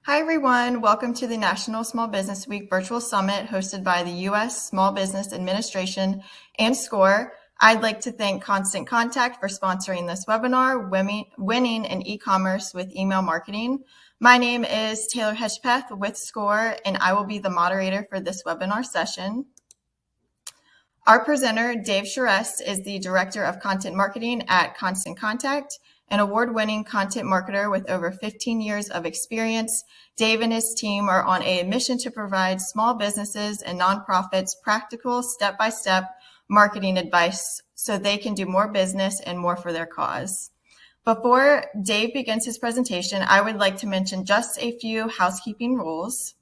Hi, everyone. Welcome to the National Small Business Week Virtual Summit hosted by the U.S. Small Business Administration and SCORE. I'd like to thank Constant Contact for sponsoring this webinar, Winning in E-commerce with Email Marketing. My name is Taylor Hedgepeth with SCORE, and I will be the moderator for this webinar session. Our presenter, Dave Charest, is the Director of Content Marketing at Constant Contact, an award-winning content marketer with over 15 years of experience. Dave and his team are on a mission to provide small businesses and nonprofits practical, step-by-step marketing advice so they can do more business and more for their cause. Before Dave begins his presentation, I would like to mention just a few housekeeping rules.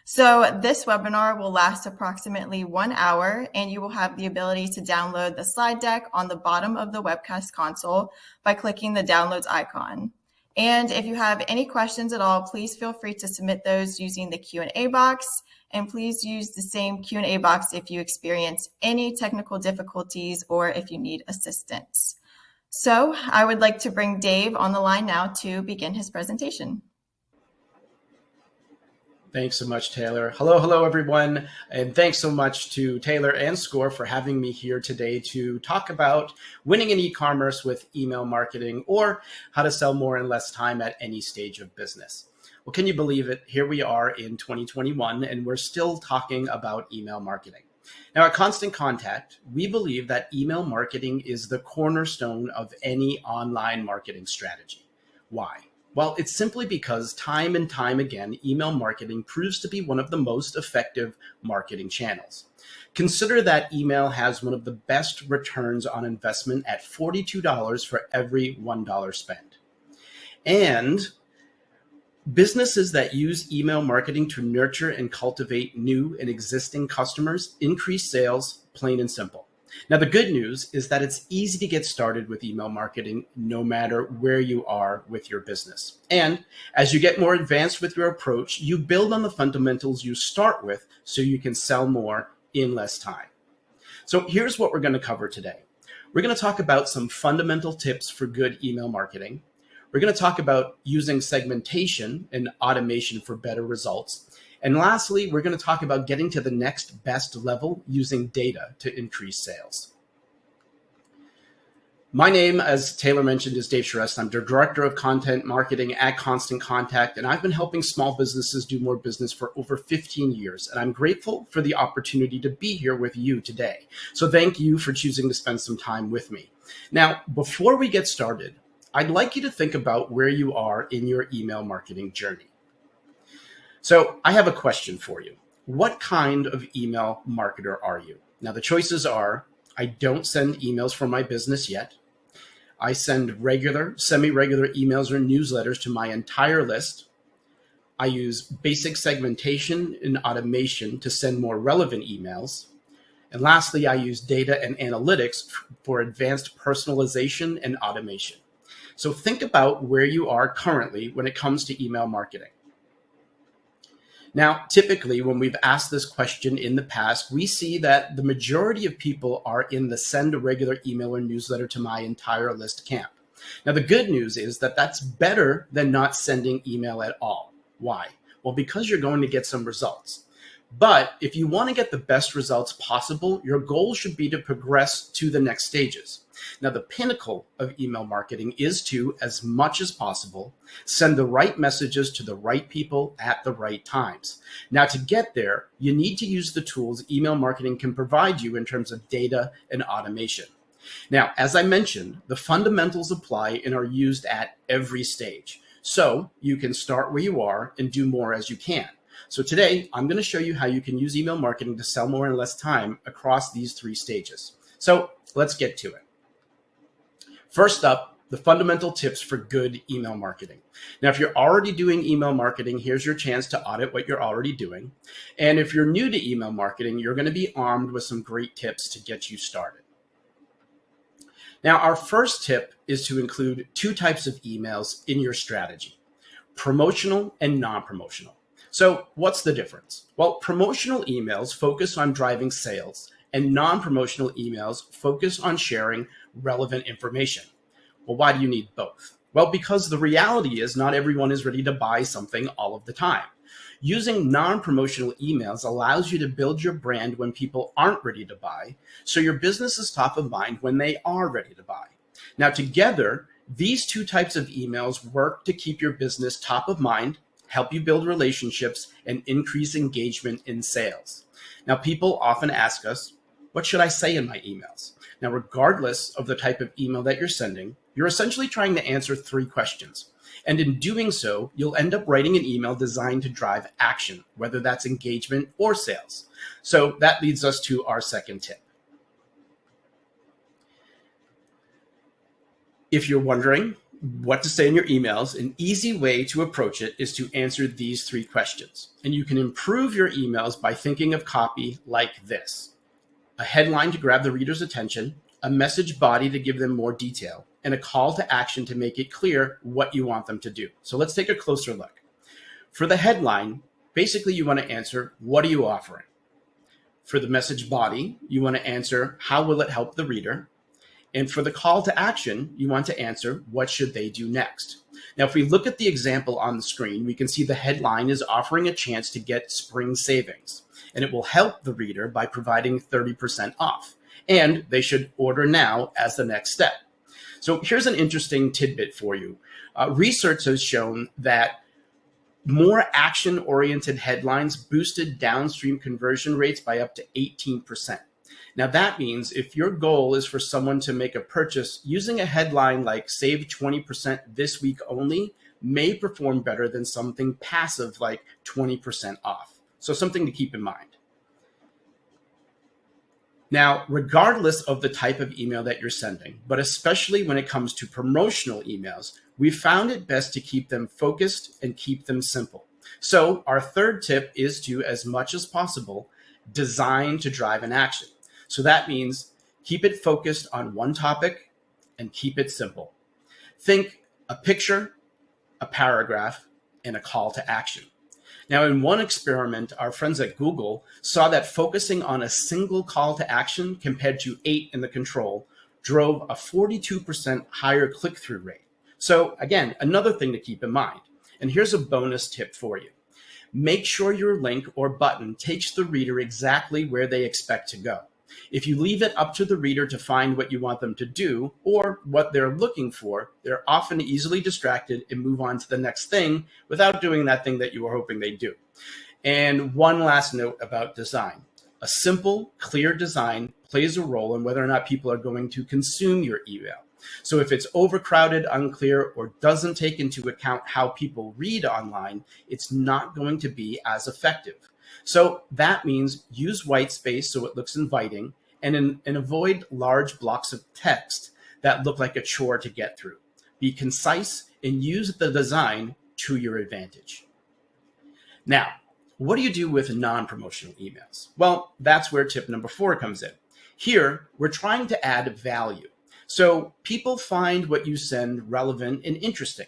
So this webinar will last approximately 1 hour, and you will have the ability to download the slide deck on the bottom of the webcast console by clicking the downloads icon. And if you have any questions at all, please feel free to submit those using the Q&A box, and please use the same Q&A box if you experience any technical difficulties or if you need assistance. So I would like to bring Dave on the line now to begin his presentation. Thanks so much, Taylor. Hello, everyone. And thanks so much to Taylor and SCORE for having me here today to talk about winning in e-commerce with email marketing, or how to sell more in less time at any stage of business. Well, can you believe it? Here we are in 2021, and we're still talking about email marketing. Now, at Constant Contact, we believe that email marketing is the cornerstone of any online marketing strategy. Why? Well, it's simply because time and time again, email marketing proves to be one of the most effective marketing channels. Consider that email has one of the best returns on investment at $42 for every $1 spent. And businesses that use email marketing to nurture and cultivate new and existing customers increase sales, plain and simple. Now, the good news is that it's easy to get started with email marketing no matter where you are with your business. And as you get more advanced with your approach, you build on the fundamentals you start with so you can sell more in less time. So here's what we're going to cover today. We're going to talk about some fundamental tips for good email marketing. We're going to talk about using segmentation and automation for better results. And lastly, we're going to talk about getting to the next best level using data to increase sales. My name, as Taylor mentioned, is Dave Charest. I'm the Director of Content Marketing at Constant Contact, and I've been helping small businesses do more business for over 15 years. And I'm grateful for the opportunity to be here with you today. So thank you for choosing to spend some time with me. Now, before we get started, I'd like you to think about where you are in your email marketing journey. So I have a question for you. What kind of email marketer are you? Now, the choices are: I don't send emails for my business yet. I send regular, semi-regular emails or newsletters to my entire list. I use basic segmentation and automation to send more relevant emails. And lastly, I use data and analytics for advanced personalization and automation. So think about where you are currently when it comes to email marketing. Now, typically, when we've asked this question in the past, we see that the majority of people are in the send a regular email or newsletter to my entire list camp. Now, the good news is that that's better than not sending email at all. Why? Well, because you're going to get some results. But if you want to get the best results possible, your goal should be to progress to the next stages. Now, the pinnacle of email marketing is to, as much as possible, send the right messages to the right people at the right times. Now, to get there, you need to use the tools email marketing can provide you in terms of data and automation. Now, as I mentioned, the fundamentals apply and are used at every stage. So you can start where you are and do more as you can. So today, I'm going to show you how you can use email marketing to sell more in less time across these 3 stages. So let's get to it. First up, the fundamental tips for good email marketing. Now, if you're already doing email marketing, here's your chance to audit what you're already doing. And if you're new to email marketing, you're going to be armed with some great tips to get you started. Now, our first tip is to include 2 types of emails in your strategy: promotional and non-promotional. So what's the difference? Well, promotional emails focus on driving sales, and non-promotional emails focus on sharing relevant information. Well, why do you need both? Well, because the reality is not everyone is ready to buy something all of the time. Using non-promotional emails allows you to build your brand when people aren't ready to buy, so your business is top of mind when they are ready to buy. Now, together, these two types of emails work to keep your business top of mind, help you build relationships, and increase engagement in sales. Now, people often ask us, what should I say in my emails? Now, regardless of the type of email that you're sending, you're essentially trying to answer 3 questions. And in doing so, you'll end up writing an email designed to drive action, whether that's engagement or sales. So that leads us to our second tip. If you're wondering what to say in your emails, an easy way to approach it is to answer these 3 questions. And you can improve your emails by thinking of copy like this: a headline to grab the reader's attention, a message body to give them more detail, and a call to action to make it clear what you want them to do. So let's take a closer look. For the headline, basically you want to answer, what are you offering? For the message body, you want to answer, how will it help the reader? And for the call to action, you want to answer, what should they do next? Now, if we look at the example on the screen, we can see the headline is offering a chance to get spring savings, and it will help the reader by providing 30% off. And they should order now as the next step. So here's an interesting tidbit for you. Research has shown that more action-oriented headlines boosted downstream conversion rates by up to 18%. Now that means if your goal is for someone to make a purchase, using a headline like save 20% this week only may perform better than something passive like 20% off. So something to keep in mind. Now, regardless of the type of email that you're sending, but especially when it comes to promotional emails, we found it best to keep them focused and keep them simple. So our third tip is to, as much as possible, design to drive an action. So that means keep it focused on one topic and keep it simple. Think a picture, a paragraph, and a call to action. Now, in one experiment, our friends at Google saw that focusing on a single call to action compared to 8 in the control drove a 42% higher click-through rate. So again, another thing to keep in mind. And here's a bonus tip for you. Make sure your link or button takes the reader exactly where they expect to go. If you leave it up to the reader to find what you want them to do or what they're looking for, they're often easily distracted and move on to the next thing without doing that thing that you were hoping they'd do. And one last note about design. A simple, clear design plays a role in whether or not people are going to consume your email. So if it's overcrowded, unclear, or doesn't take into account how people read online, it's not going to be as effective. So that means use white space so it looks inviting and avoid large blocks of text that look like a chore to get through. Be concise and use the design to your advantage. Now, what do you do with non-promotional emails? Well, that's where tip number 4 comes in. Here, we're trying to add value. So people find what you send relevant and interesting.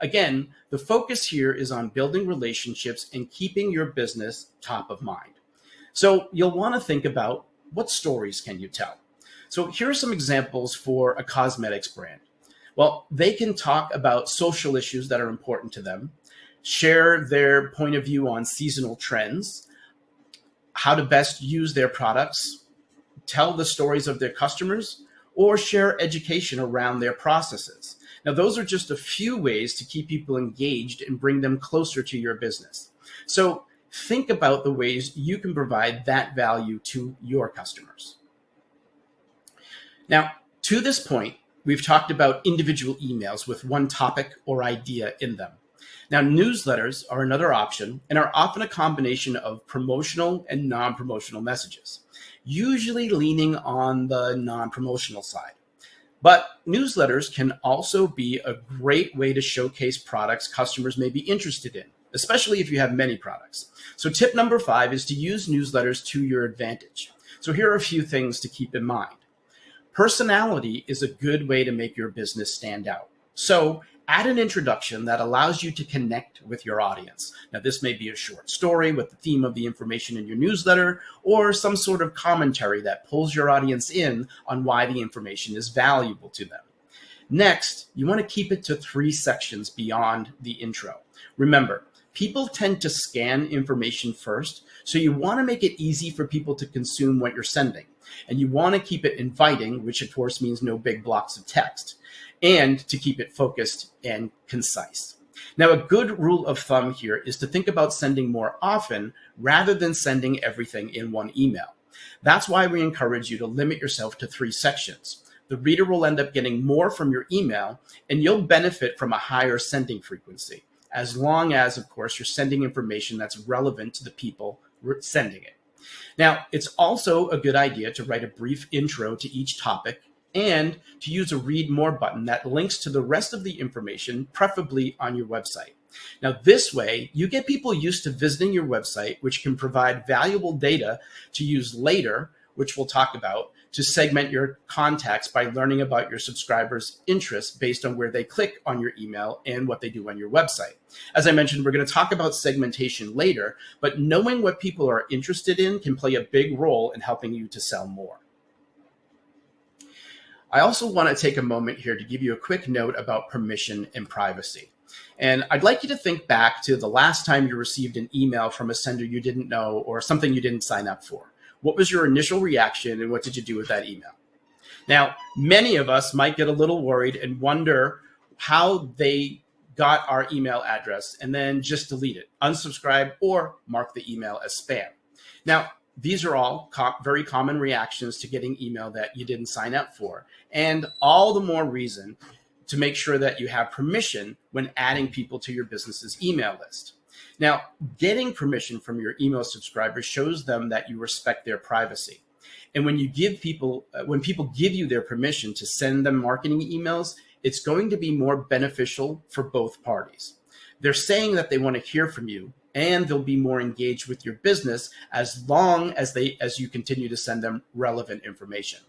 Again, the focus here is on building relationships and keeping your business top of mind. So you'll want to think about what stories can you tell? So here are some examples for a cosmetics brand. Well, they can talk about social issues that are important to them, share their point of view on seasonal trends, how to best use their products, tell the stories of their customers, or share education around their processes. Now, those are just a few ways to keep people engaged and bring them closer to your business. So think about the ways you can provide that value to your customers. Now, to this point, we've talked about individual emails with one topic or idea in them. Now, newsletters are another option and are often a combination of promotional and non-promotional messages, usually leaning on the non-promotional side. But newsletters can also be a great way to showcase products customers may be interested in, especially if you have many products. So tip number 5 is to use newsletters to your advantage. So here are a few things to keep in mind. Personality is a good way to make your business stand out. So add an introduction that allows you to connect with your audience. Now, this may be a short story with the theme of the information in your newsletter, or some sort of commentary that pulls your audience in on why the information is valuable to them. Next, you want to keep it to 3 sections beyond the intro. Remember, people tend to scan information first, so you want to make it easy for people to consume what you're sending. And you want to keep it inviting, which of course means no big blocks of text, and to keep it focused and concise. Now, a good rule of thumb here is to think about sending more often rather than sending everything in one email. That's why we encourage you to limit yourself to 3 sections. The reader will end up getting more from your email, and you'll benefit from a higher sending frequency, as long as, of course, you're sending information that's relevant to the people sending it. Now, it's also a good idea to write a brief intro to each topic and to use a read more button that links to the rest of the information, preferably on your website. Now, this way, you get people used to visiting your website, which can provide valuable data to use later, which we'll talk about, to segment your contacts by learning about your subscribers' interests based on where they click on your email and what they do on your website. As I mentioned, we're going to talk about segmentation later, but knowing what people are interested in can play a big role in helping you to sell more. I also want to take a moment here to give you a quick note about permission and privacy. And I'd like you to think back to the last time you received an email from a sender you didn't know or something you didn't sign up for. What was your initial reaction and what did you do with that email? Now, many of us might get a little worried and wonder how they got our email address and then just delete it, unsubscribe, or mark the email as spam. Now, these are all very common reactions to getting email that you didn't sign up for, and all the more reason to make sure that you have permission when adding people to your business's email list. Now, getting permission from your email subscribers shows them that you respect their privacy. And when people give you their permission to send them marketing emails, it's going to be more beneficial for both parties. They're saying that they want to hear from you, and they'll be more engaged with your business as long as you continue to send them relevant information.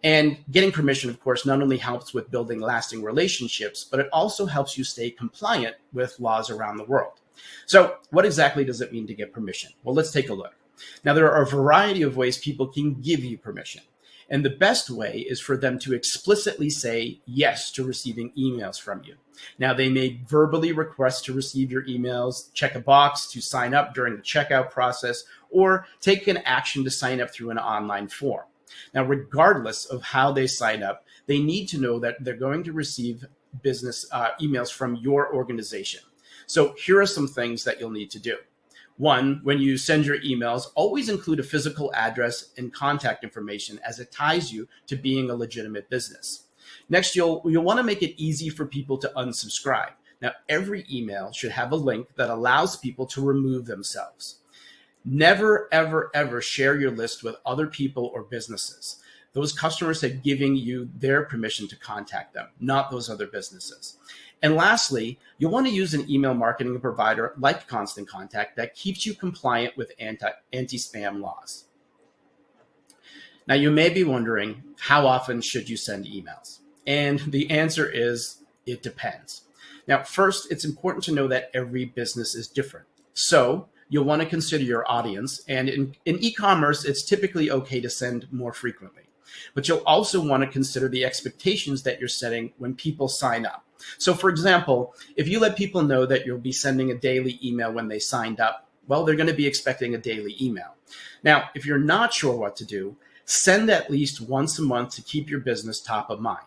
And getting permission, of course, not only helps with building lasting relationships, but it also helps you stay compliant with laws around the world. So what exactly does it mean to get permission? Well, let's take a look. Now, there are a variety of ways people can give you permission. And the best way is for them to explicitly say yes to receiving emails from you. Now, they may verbally request to receive your emails, check a box to sign up during the checkout process, or take an action to sign up through an online form. Now, regardless of how they sign up, they need to know that they're going to receive business emails from your organization. So here are some things that you'll need to do. 1, when you send your emails, always include a physical address and contact information as it ties you to being a legitimate business. Next, you'll want to make it easy for people to unsubscribe. Now, every email should have a link that allows people to remove themselves. Never, ever, ever share your list with other people or businesses. Those customers have given you their permission to contact them, not those other businesses. And lastly, you'll want to use an email marketing provider like Constant Contact that keeps you compliant with anti-spam laws. Now, you may be wondering, how often should you send emails? And the answer is, it depends. Now, first, it's important to know that every business is different. So you'll want to consider your audience. And in e-commerce, it's typically okay to send more frequently. But you'll also want to consider the expectations that you're setting when people sign up. So for example, if you let people know that you'll be sending a daily email when they signed up, well, they're going to be expecting a daily email. Now, if you're not sure what to do, send at least once a month to keep your business top of mind.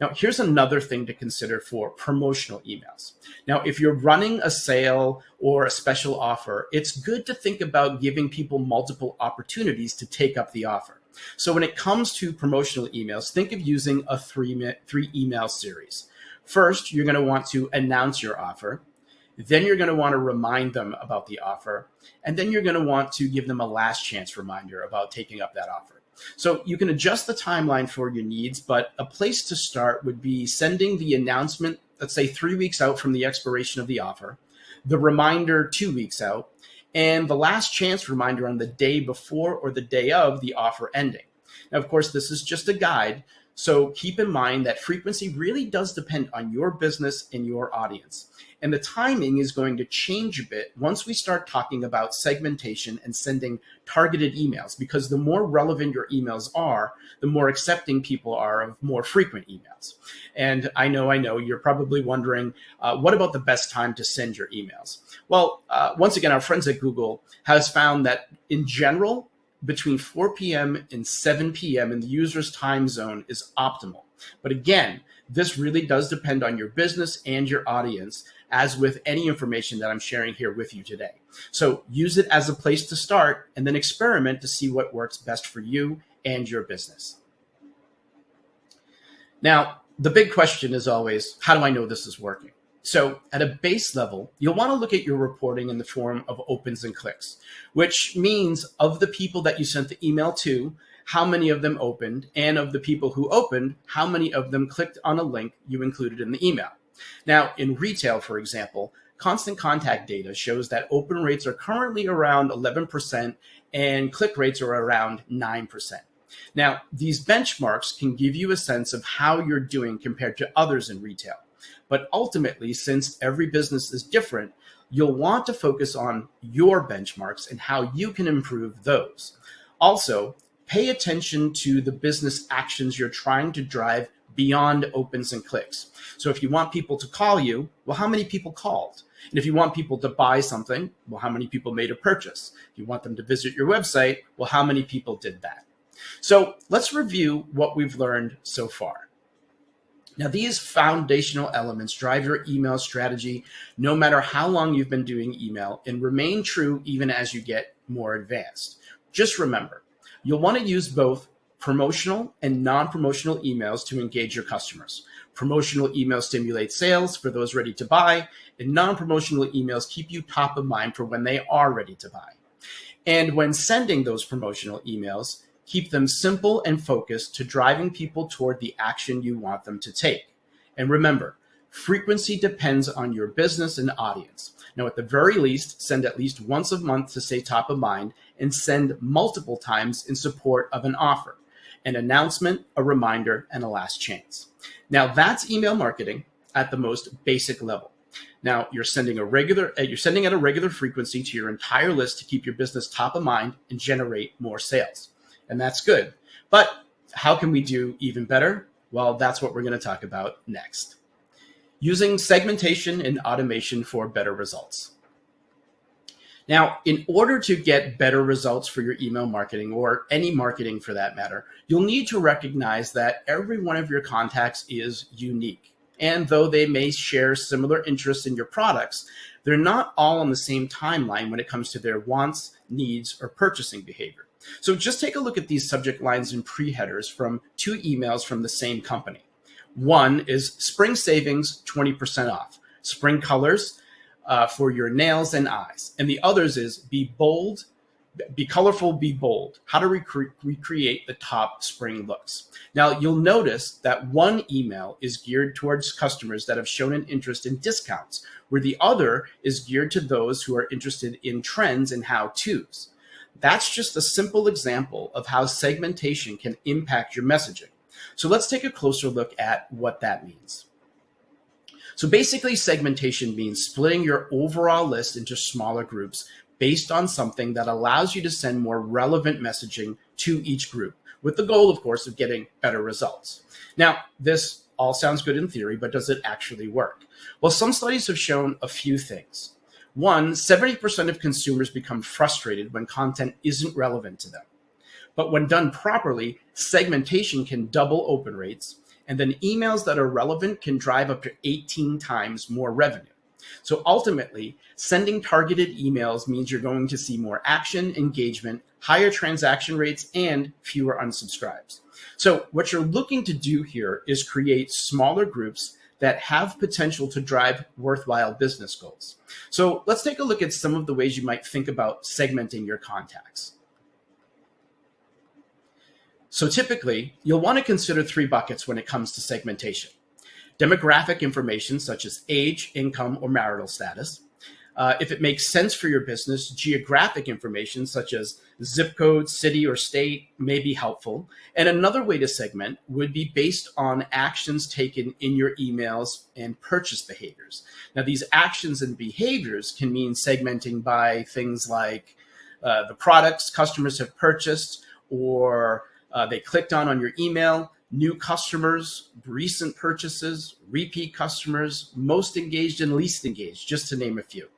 Now, here's another thing to consider for promotional emails. Now, if you're running a sale or a special offer, it's good to think about giving people multiple opportunities to take up the offer. So when it comes to promotional emails, think of using a three email series. First, you're going to want to announce your offer. Then you're going to want to remind them about the offer. And then you're going to want to give them a last chance reminder about taking up that offer. So you can adjust the timeline for your needs, but a place to start would be sending the announcement, let's say 3 weeks out from the expiration of the offer, the reminder 2 weeks out, and the last chance reminder on the day before or the day of the offer ending. Now, of course, this is just a guide, So keep in mind that frequency really does depend on your business and your audience. And the timing is going to change a bit once we start talking about segmentation and sending targeted emails, because the more relevant your emails are, the more accepting people are of more frequent emails. And I know you're probably wondering, what about the best time to send your emails? Well, once again, our friends at Google has found that in general, between 4 p.m. and 7 p.m. in the user's time zone is optimal. But again, this really does depend on your business and your audience, as with any information that I'm sharing here with you today. So use it as a place to start and then experiment to see what works best for you and your business. Now, the big question is always, how do I know this is working? So at a base level, you'll want to look at your reporting in the form of opens and clicks, which means of the people that you sent the email to, how many of them opened, and of the people who opened, how many of them clicked on a link you included in the email. Now, in retail, for example, constant contact data shows that open rates are currently around 11% and click rates are around 9%. Now, these benchmarks can give you a sense of how you're doing compared to others in retail. But ultimately, since every business is different, you'll want to focus on your benchmarks and how you can improve those. Also, pay attention to the business actions you're trying to drive beyond opens and clicks. So if you want people to call you, well, how many people called? And if you want people to buy something, well, how many people made a purchase? If you want them to visit your website, well, how many people did that? So let's review what we've learned so far. Now, these foundational elements drive your email strategy no matter how long you've been doing email and remain true even as you get more advanced. Just remember, you'll want to use both promotional and non-promotional emails to engage your customers. Promotional emails stimulate sales for those ready to buy, and non-promotional emails keep you top of mind for when they are ready to buy. And when sending those promotional emails, keep them simple and focused to driving people toward the action you want them to take. And remember, frequency depends on your business and audience. Now, at the very least, send at least once a month to stay top of mind, and send multiple times in support of an offer, an announcement, a reminder, and a last chance. Now, that's email marketing at the most basic level. Now, you're sending at a regular frequency to your entire list to keep your business top of mind and generate more sales. And that's good. But how can we do even better? Well, that's what we're going to talk about next. Using segmentation and automation for better results. Now, in order to get better results for your email marketing, or any marketing for that matter, you'll need to recognize that every one of your contacts is unique. And though they may share similar interests in your products, they're not all on the same timeline when it comes to their wants, needs, or purchasing behavior. So just take a look at these subject lines and pre-headers from 2 emails from the same company. One is spring savings, 20% off, spring colors for your nails and eyes. And the others is be bold, be colorful, be bold, how to recreate the top spring looks. Now, you'll notice that one email is geared towards customers that have shown an interest in discounts, where the other is geared to those who are interested in trends and how-tos. That's just a simple example of how segmentation can impact your messaging. So let's take a closer look at what that means. So basically, segmentation means splitting your overall list into smaller groups based on something that allows you to send more relevant messaging to each group, with the goal, of course, of getting better results. Now, this all sounds good in theory, but does it actually work? Well, some studies have shown a few things. One, 70% of consumers become frustrated when content isn't relevant to them. But when done properly, segmentation can double open rates, and then emails that are relevant can drive up to 18 times more revenue. So ultimately, sending targeted emails means you're going to see more action, engagement, higher transaction rates, and fewer unsubscribes. So what you're looking to do here is create smaller groups that have potential to drive worthwhile business goals. So let's take a look at some of the ways you might think about segmenting your contacts. So typically, you'll want to consider 3 buckets when it comes to segmentation. Demographic information such as age, income, or marital status. If it makes sense for your business, geographic information such as zip code, city, or state may be helpful. And another way to segment would be based on actions taken in your emails and purchase behaviors. Now, these actions and behaviors can mean segmenting by things like the products customers have purchased or they clicked on your email, new customers, recent purchases, repeat customers, most engaged and least engaged, just to name a few.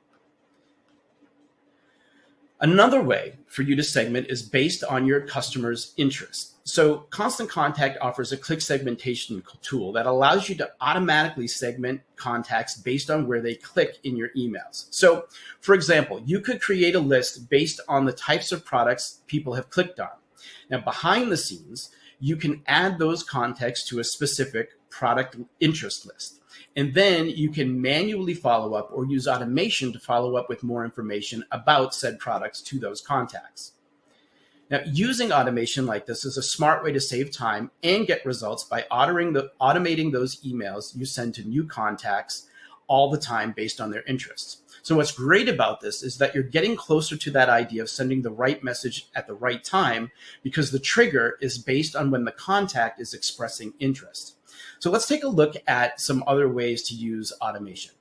Another way for you to segment is based on your customer's interest. So Constant Contact offers a click segmentation tool that allows you to automatically segment contacts based on where they click in your emails. So for example, you could create a list based on the types of products people have clicked on. Now, behind the scenes, you can add those contacts to a specific product interest list. And then you can manually follow up or use automation to follow up with more information about said products to those contacts. Now, using automation like this is a smart way to save time and get results by automating those emails you send to new contacts all the time based on their interests. So what's great about this is that you're getting closer to that idea of sending the right message at the right time because the trigger is based on when the contact is expressing interest. So let's take a look at some other ways to use automation.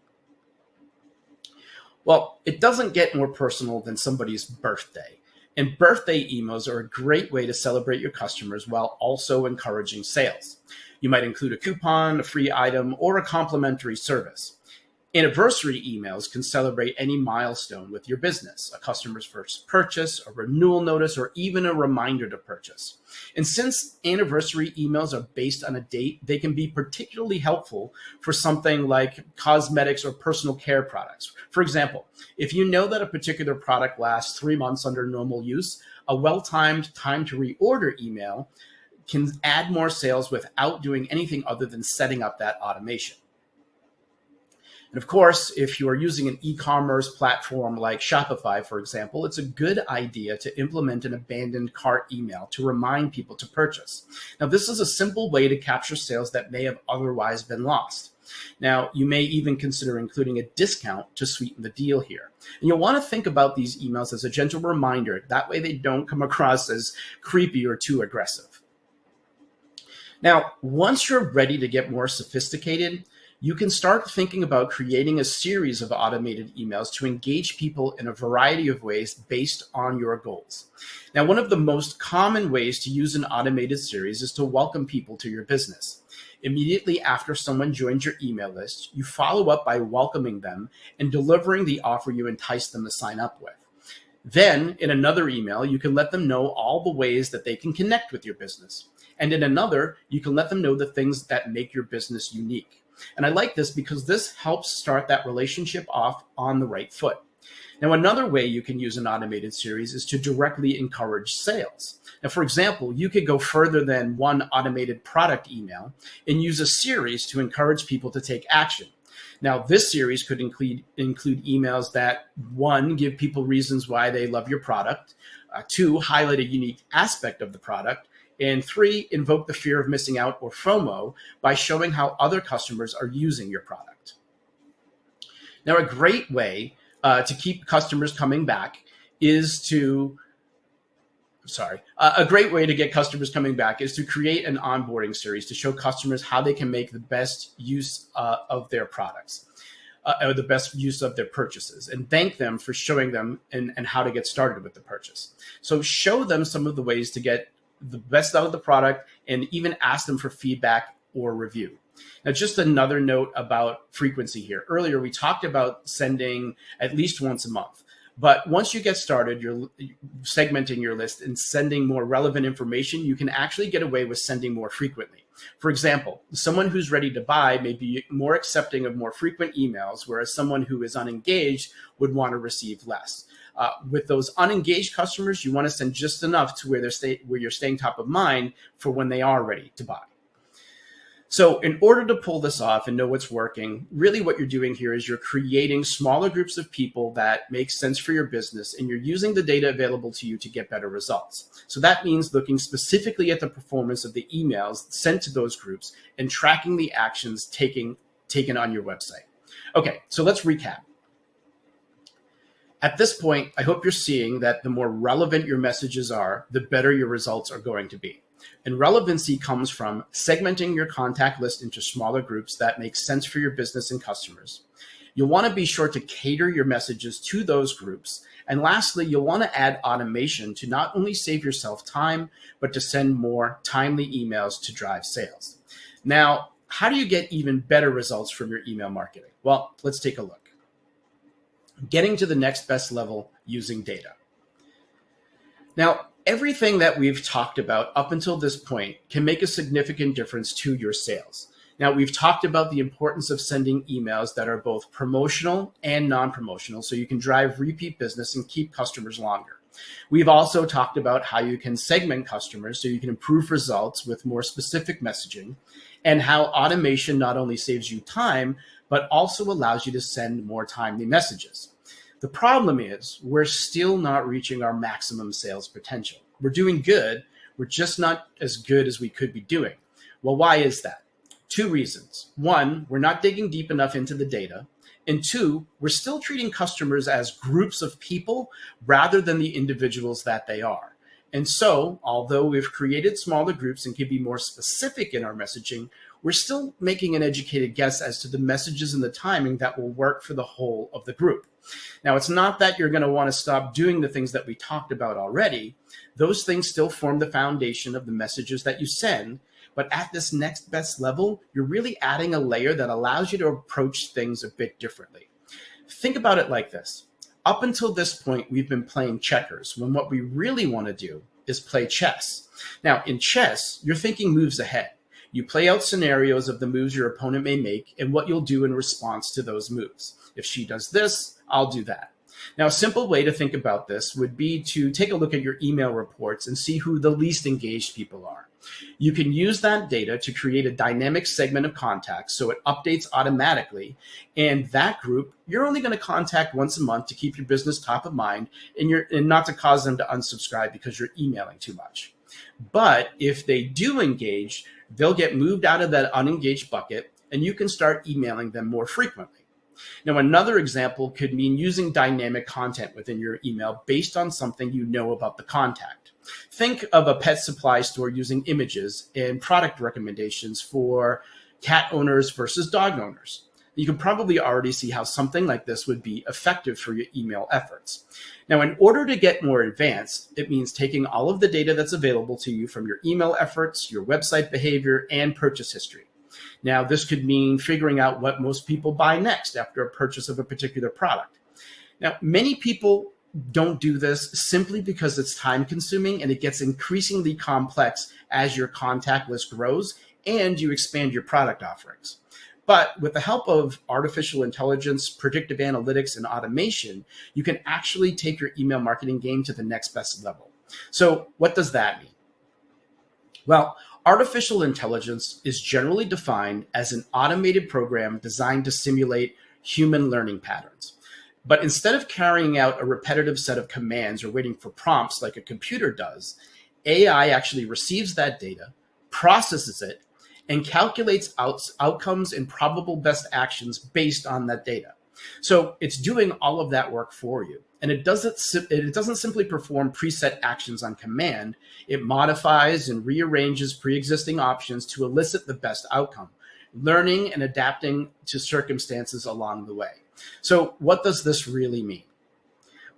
Well, it doesn't get more personal than somebody's birthday. And birthday emails are a great way to celebrate your customers while also encouraging sales. You might include a coupon, a free item, or a complimentary service. Anniversary emails can celebrate any milestone with your business, a customer's first purchase, a renewal notice, or even a reminder to purchase. And since anniversary emails are based on a date, they can be particularly helpful for something like cosmetics or personal care products. For example, if you know that a particular product lasts 3 months under normal use, a well-timed time to reorder email can add more sales without doing anything other than setting up that automation. And of course, if you are using an e-commerce platform like Shopify, for example, it's a good idea to implement an abandoned cart email to remind people to purchase. Now, this is a simple way to capture sales that may have otherwise been lost. Now, you may even consider including a discount to sweeten the deal here. And you'll want to think about these emails as a gentle reminder. That way they don't come across as creepy or too aggressive. Now, once you're ready to get more sophisticated, you can start thinking about creating a series of automated emails to engage people in a variety of ways based on your goals. Now, one of the most common ways to use an automated series is to welcome people to your business. Immediately after someone joins your email list, you follow up by welcoming them and delivering the offer you enticed them to sign up with. Then, in another email, you can let them know all the ways that they can connect with your business. And in another, you can let them know the things that make your business unique. And I like this because this helps start that relationship off on the right foot. Now, another way you can use an automated series is to directly encourage sales. Now, for example, you could go further than one automated product email and use a series to encourage people to take action. Now, this series could include emails that, 1, give people reasons why they love your product, 2, highlight a unique aspect of the product, and 3, invoke the fear of missing out or FOMO by showing how other customers are using your product. Now, a great way to keep customers coming back is to get customers coming back is to create an onboarding series to show customers how they can make the best use of their products. Or the best use of their purchases, and thank them for showing them and how to get started with the purchase. So show them some of the ways to get the best out of the product and even ask them for feedback or review. Now, just another note about frequency here. Earlier, we talked about sending at least once a month. But once you get started, you're segmenting your list and sending more relevant information, you can actually get away with sending more frequently. For example, someone who's ready to buy may be more accepting of more frequent emails, whereas someone who is unengaged would want to receive less. With those unengaged customers, you want to send just enough to where you're staying top of mind for when they are ready to buy. So in order to pull this off and know what's working, really what you're doing here is you're creating smaller groups of people that make sense for your business, and you're using the data available to you to get better results. So that means looking specifically at the performance of the emails sent to those groups and tracking the actions taken on your website. Okay, so let's recap. At this point, I hope you're seeing that the more relevant your messages are, the better your results are going to be. And relevancy comes from segmenting your contact list into smaller groups that make sense for your business and customers. You'll want to be sure to cater your messages to those groups. And lastly, you'll want to add automation to not only save yourself time, but to send more timely emails to drive sales. Now, how do you get even better results from your email marketing? Well, let's take a look. Getting to the next best level using data. Now, everything that we've talked about up until this point can make a significant difference to your sales. Now, we've talked about the importance of sending emails that are both promotional and non-promotional, so you can drive repeat business and keep customers longer. We've also talked about how you can segment customers so you can improve results with more specific messaging, and how automation not only saves you time, but also allows you to send more timely messages. The problem is we're still not reaching our maximum sales potential. We're doing good. We're just not as good as we could be doing. Well, why is that? Two reasons. One, we're not digging deep enough into the data. And two, we're still treating customers as groups of people rather than the individuals that they are. And so, although we've created smaller groups and can be more specific in our messaging, we're still making an educated guess as to the messages and the timing that will work for the whole of the group. Now, it's not that you're going to want to stop doing the things that we talked about already. Those things still form the foundation of the messages that you send. But at this next best level, you're really adding a layer that allows you to approach things a bit differently. Think about it like this. Up until this point, we've been playing checkers, when what we really want to do is play chess. Now, in chess, you're thinking moves ahead. You play out scenarios of the moves your opponent may make and what you'll do in response to those moves. If she does this, I'll do that. Now, a simple way to think about this would be to take a look at your email reports and see who the least engaged people are. You can use that data to create a dynamic segment of contacts so it updates automatically. And that group, you're only going to contact once a month to keep your business top of mind and not to cause them to unsubscribe because you're emailing too much. But if they do engage, they'll get moved out of that unengaged bucket and you can start emailing them more frequently. Now, another example could mean using dynamic content within your email based on something you know about the contact. Think of a pet supply store using images and product recommendations for cat owners versus dog owners. You can probably already see how something like this would be effective for your email efforts. Now, in order to get more advanced, it means taking all of the data that's available to you from your email efforts, your website behavior, and purchase history. Now, this could mean figuring out what most people buy next after a purchase of a particular product. Now, many people don't do this simply because it's time consuming and it gets increasingly complex as your contact list grows and you expand your product offerings. But with the help of artificial intelligence, predictive analytics, and automation, you can actually take your email marketing game to the next best level. So what does that mean? Well, artificial intelligence is generally defined as an automated program designed to simulate human learning patterns. But instead of carrying out a repetitive set of commands or waiting for prompts like a computer does, AI actually receives that data, processes it, and calculates outcomes and probable best actions based on that data. So it's doing all of that work for you. And it doesn't simply perform preset actions on command. It modifies and rearranges pre-existing options to elicit the best outcome, learning and adapting to circumstances along the way. So what does this really mean?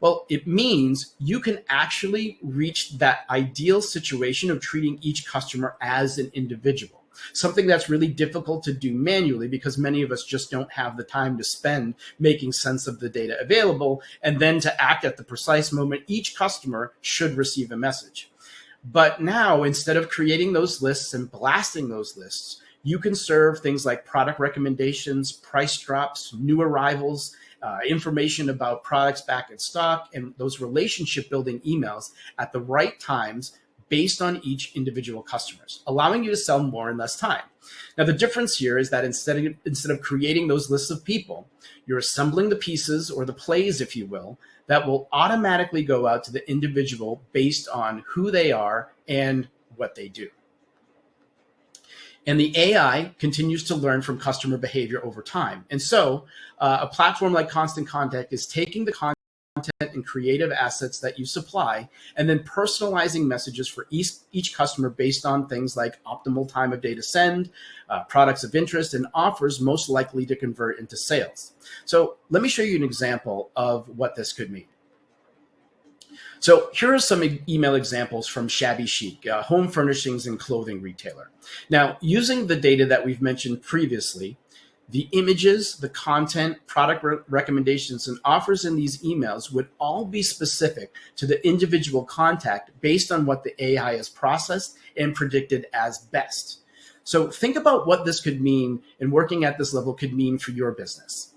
Well, it means you can actually reach that ideal situation of treating each customer as an individual, something that's really difficult to do manually because many of us just don't have the time to spend making sense of the data available and then to act at the precise moment each customer should receive a message. But now, instead of creating those lists and blasting those lists, you can serve things like product recommendations, price drops, new arrivals, information about products back in stock, and those relationship building emails at the right times based on each individual customers, allowing you to sell more in less time. Now, the difference here is that instead of creating those lists of people, you're assembling the pieces or the plays, if you will, that will automatically go out to the individual based on who they are and what they do. And the AI continues to learn from customer behavior over time. And so a platform like Constant Contact is taking the content and creative assets that you supply, and then personalizing messages for each customer based on things like optimal time of day to send, products of interest, and offers most likely to convert into sales. So let me show you an example of what this could mean. So here are some email examples from Shabby Chic, a home furnishings and clothing retailer. Now, using the data that we've mentioned previously, the images, the content, product recommendations, and offers in these emails would all be specific to the individual contact based on what the AI has processed and predicted as best. So think about what this could mean, and working at this level could mean for your business.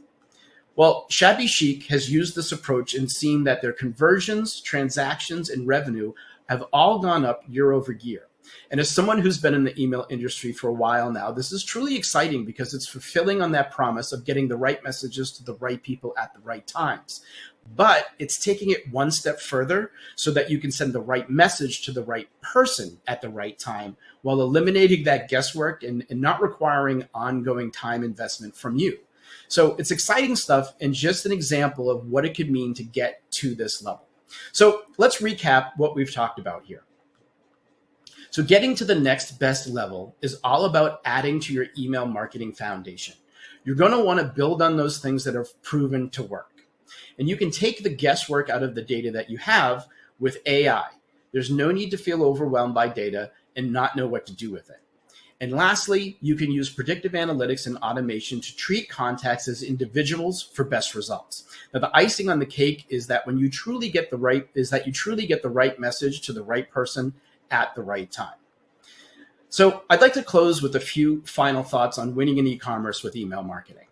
Well, Shabby Chic has used this approach and seen that their conversions, transactions, and revenue have all gone up year over year. And as someone who's been in the email industry for a while now, this is truly exciting because it's fulfilling on that promise of getting the right messages to the right people at the right times. But it's taking it one step further so that you can send the right message to the right person at the right time while eliminating that guesswork and not requiring ongoing time investment from you. So it's exciting stuff and just an example of what it could mean to get to this level. So let's recap what we've talked about here. So getting to the next best level is all about adding to your email marketing foundation. You're going to want to build on those things that have proven to work. And you can take the guesswork out of the data that you have with AI. There's no need to feel overwhelmed by data and not know what to do with it. And lastly, you can use predictive analytics and automation to treat contacts as individuals for best results. Now, the icing on the cake is that when you truly get the right message to the right person at the right time. So I'd like to close with a few final thoughts on winning in e-commerce with email marketing.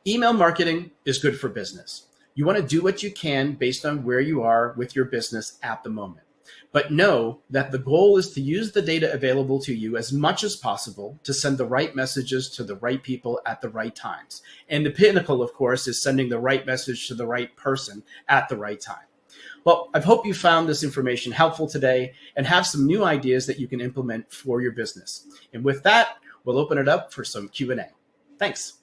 Email marketing is good for business. You want to do what you can based on where you are with your business at the moment. But know that the goal is to use the data available to you as much as possible to send the right messages to the right people at the right times. And the pinnacle, of course, is sending the right message to the right person at the right time. Well, I hope you found this information helpful today and have some new ideas that you can implement for your business. And with that, we'll open it up for some Q&A. Thanks.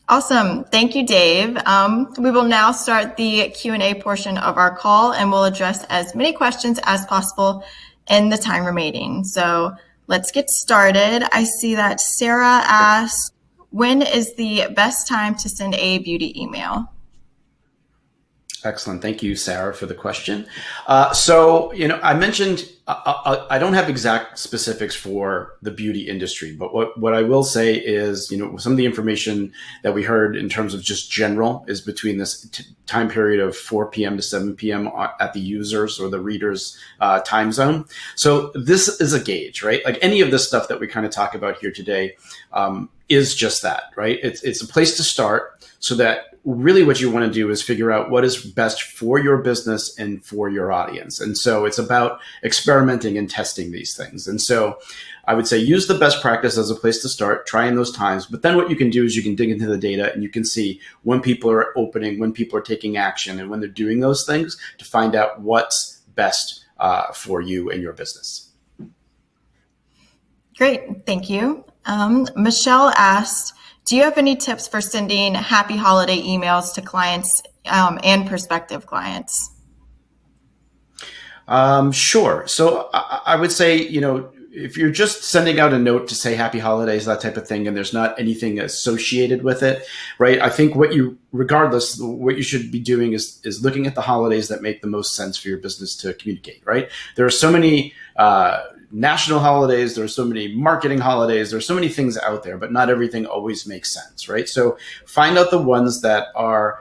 Awesome. Thank you, Dave. We will now start the Q&A portion of our call, and we'll address as many questions as possible in the time remaining. So let's get started. I see that Sarah asked, when is the best time to send a beauty email? Excellent. Thank you, Sarah, for the question. I mentioned I don't have exact specifics for the beauty industry, but what I will say is, some of the information that we heard in terms of just general is between this time period of 4 p.m. to 7 p.m. at the users or the readers' time zone. So this is a gauge, right? Like any of this stuff that we kind of talk about here today is just that, right? It's a place to start so that really what you want to do is figure out what is best for your business and for your audience. And so it's about experimenting and testing these things. And so I would say use the best practice as a place to start, try in those times. But then what you can do is you can dig into the data and you can see when people are opening, when people are taking action, and when they're doing those things to find out what's best for you and your business. Great. Thank you. Michelle asked, do you have any tips for sending happy holiday emails to clients and prospective clients? Sure. So I would say, if you're just sending out a note to say happy holidays, that type of thing, and there's not anything associated with it, right? I think what you should be doing is looking at the holidays that make the most sense for your business to communicate, right? There are so many national holidays, there are so many marketing holidays, there's so many things out there, but not everything always makes sense, right? So find out the ones that are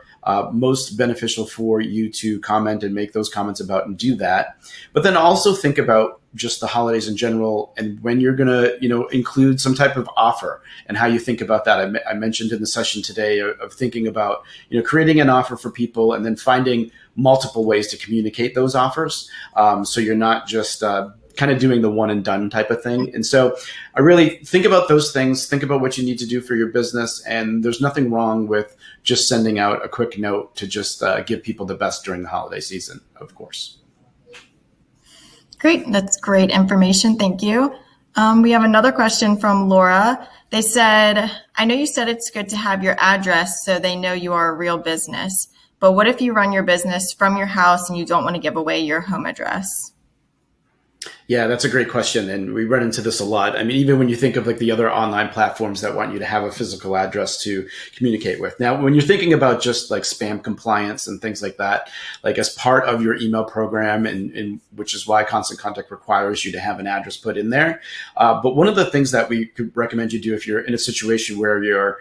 most beneficial for you to comment and make those comments about and do that. But then also think about just the holidays in general and when you're going to, include some type of offer and how you think about that. I mentioned in the session today of thinking about, creating an offer for people and then finding multiple ways to communicate those offers. So you're not just kind of doing the one and done type of thing. And so I really think about those things, think about what you need to do for your business. And there's nothing wrong with just sending out a quick note to just give people the best during the holiday season, of course. Great. That's great information. Thank you. We have another question from Laura. They said, I know you said it's good to have your address so they know you are a real business, but what if you run your business from your house and you don't want to give away your home address? Yeah, that's a great question. And we run into this a lot. I mean, even when you think of like the other online platforms that want you to have a physical address to communicate with. Now, when you're thinking about just like spam compliance and things like that, like as part of your email program, and which is why Constant Contact requires you to have an address put in there. But one of the things that we could recommend you do if you're in a situation where you're,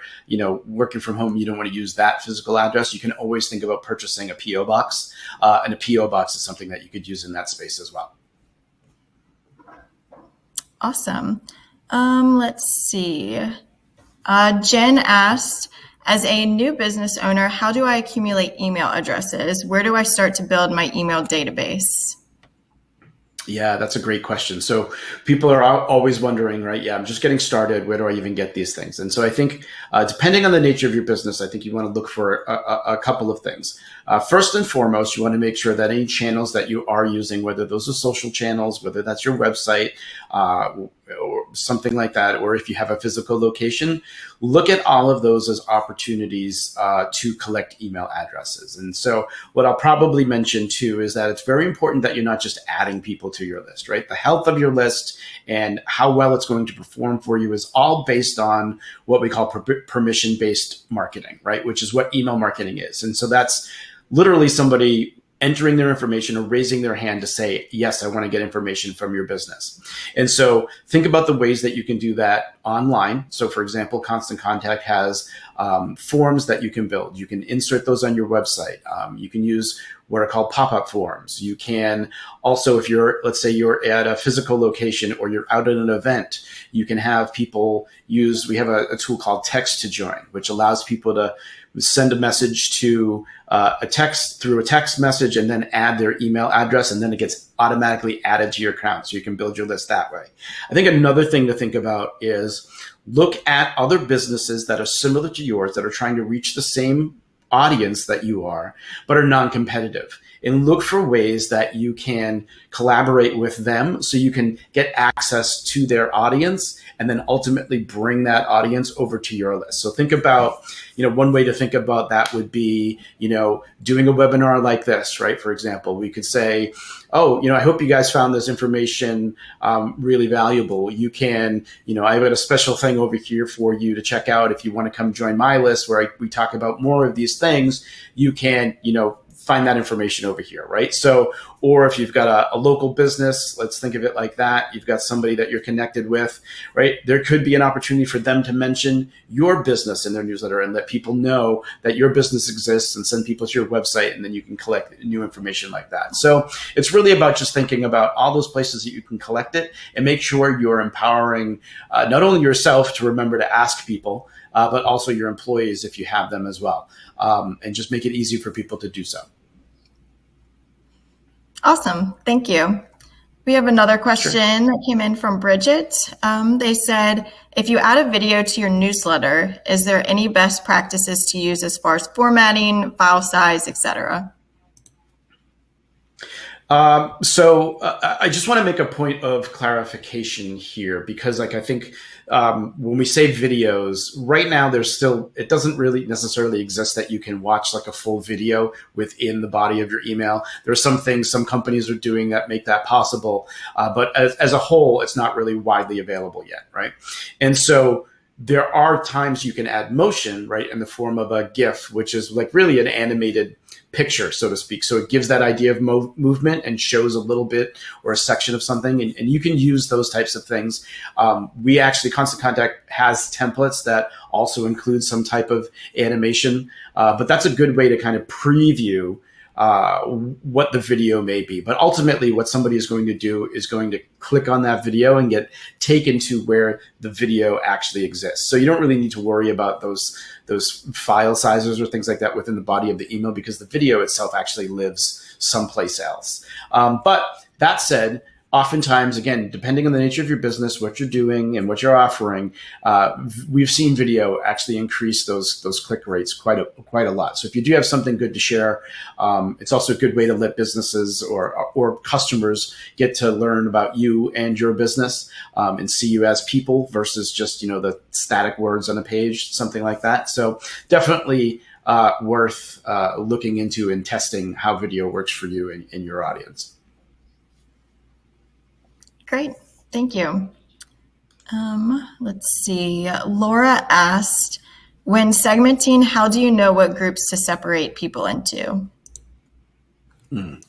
working from home, you don't want to use that physical address, you can always think about purchasing a PO box. And a PO box is something that you could use in that space as well. Awesome. Let's see. Jen asked, as a new business owner, how do I accumulate email addresses? Where do I start to build my email database? Yeah, that's a great question. So people are always wondering, right? Yeah, I'm just getting started. Where do I even get these things? And so I think depending on the nature of your business, I think you want to look for a couple of things. First and foremost, you want to make sure that any channels that you are using, whether those are social channels, whether that's your website, or something like that, or if you have a physical location, look at all of those as opportunities to collect email addresses. And so what I'll probably mention too is that it's very important that you're not just adding people to your list, right? The health of your list and how well it's going to perform for you is all based on what we call permission-based marketing, right? Which is what email marketing is. And so that's literally somebody entering their information or raising their hand to say, yes, I want to get information from your business. And so think about the ways that you can do that online. So for example, Constant Contact has forms that you can build. You can insert those on your website. You can use what are called pop-up forms. You can also, if let's say you're at a physical location or you're out at an event, you can have people we have a tool called Text to Join, which allows people to send a message to through a text message and then add their email address, and then it gets automatically added to your account. So you can build your list that way. I think another thing to think about is look at other businesses that are similar to yours that are trying to reach the same audience that you are, but are non-competitive, and look for ways that you can collaborate with them so you can get access to their audience and then ultimately bring that audience over to your list. So think about, one way to think about that would be, doing a webinar like this, right? For example, we could say, I hope you guys found this information really valuable. You can, I've got a special thing over here for you to check out. If you want to come join my list where we talk about more of these things, you can, find that information over here, right? So, or if you've got a local business, let's think of it like that. You've got somebody that you're connected with, right? There could be an opportunity for them to mention your business in their newsletter and let people know that your business exists and send people to your website, and then you can collect new information like that. So it's really about just thinking about all those places that you can collect it and make sure you're empowering not only yourself to remember to ask people, but also your employees if you have them as well, and just make it easy for people to do so. Awesome. Thank you. We have another question that came in from Bridget. They said, if you add a video to your newsletter, is there any best practices to use as far as formatting, file size, etc.? So I just want to make a point of clarification here, because I think when we say videos, right now it doesn't really necessarily exist that you can watch like a full video within the body of your email. There are some things some companies are doing that make that possible, but as a whole, it's not really widely available yet, right? And so there are times you can add motion, right, in the form of a GIF, which is like really an animated picture, so to speak. So it gives that idea of movement and shows a little bit or a section of something. And you can use those types of things. Constant Contact has templates that also include some type of animation, but that's a good way to kind of preview what the video may be. But ultimately, what somebody is going to do is going to click on that video and get taken to where the video actually exists. So you don't really need to worry about those file sizes or things like that within the body of the email, because the video itself actually lives someplace else. But that said, oftentimes, again, depending on the nature of your business, what you're doing and what you're offering, we've seen video actually increase those click rates quite a lot. So if you do have something good to share, it's also a good way to let businesses or customers get to learn about you and your business, and see you as people versus just, the static words on a page, something like that. So definitely worth looking into and testing how video works for you and your audience. Great. Thank you. Let's see. Laura asked, when segmenting, how do you know what groups to separate people into?